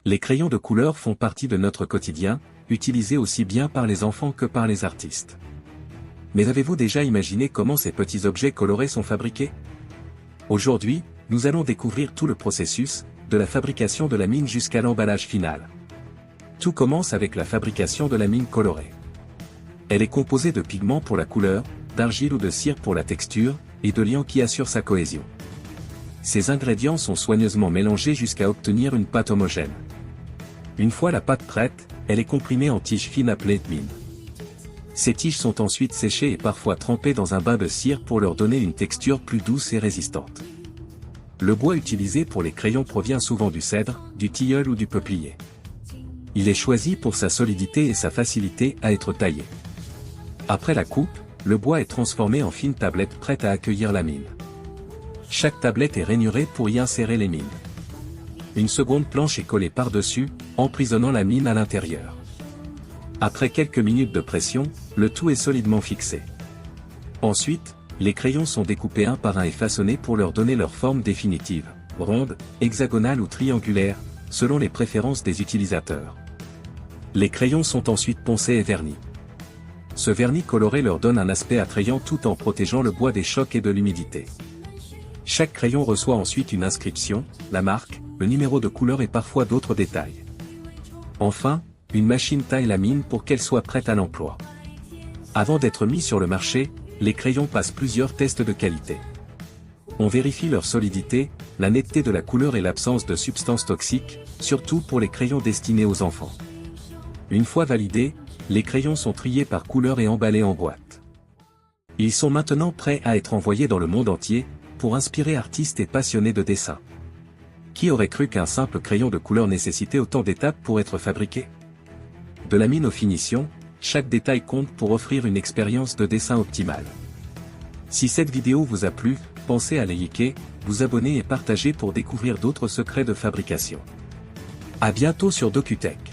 Les crayons de couleur font partie de notre quotidien, utilisés aussi bien par les enfants que par les artistes. Mais avez-vous déjà imaginé comment ces petits objets colorés sont fabriqués? Aujourd'hui, nous allons découvrir tout le processus, de la fabrication de la mine jusqu'à l'emballage final. Tout commence avec la fabrication de la mine colorée. Elle est composée de pigments pour la couleur, d'argile ou de cire pour la texture, et de liant qui assure sa cohésion. Ces ingrédients sont soigneusement mélangés jusqu'à obtenir une pâte homogène. Une fois la pâte prête, elle est comprimée en tiges fines appelées mines. Ces tiges sont ensuite séchées et parfois trempées dans un bain de cire pour leur donner une texture plus douce et résistante. Le bois utilisé pour les crayons provient souvent du cèdre, du tilleul ou du peuplier. Il est choisi pour sa solidité et sa facilité à être taillé. Après la coupe, le bois est transformé en fines tablettes prêtes à accueillir la mine. Chaque tablette est rainurée pour y insérer les mines. Une seconde planche est collée par-dessus, emprisonnant la mine à l'intérieur. Après quelques minutes de pression, le tout est solidement fixé. Ensuite, les crayons sont découpés un par un et façonnés pour leur donner leur forme définitive, ronde, hexagonale ou triangulaire, selon les préférences des utilisateurs. Les crayons sont ensuite poncés et vernis. Ce vernis coloré leur donne un aspect attrayant tout en protégeant le bois des chocs et de l'humidité. Chaque crayon reçoit ensuite une inscription, la marque, le numéro de couleur et parfois d'autres détails. Enfin, une machine taille la mine pour qu'elle soit prête à l'emploi. Avant d'être mis sur le marché, les crayons passent plusieurs tests de qualité. On vérifie leur solidité, la netteté de la couleur et l'absence de substances toxiques, surtout pour les crayons destinés aux enfants. Une fois validés, les crayons sont triés par couleur et emballés en boîte. Ils sont maintenant prêts à être envoyés dans le monde entier, pour inspirer artistes et passionnés de dessin. Qui aurait cru qu'un simple crayon de couleur nécessitait autant d'étapes pour être fabriqué? De la mine aux finitions, chaque détail compte pour offrir une expérience de dessin optimale. Si cette vidéo vous a plu, pensez à liker, vous abonner et partager pour découvrir d'autres secrets de fabrication. À bientôt sur DocuTech.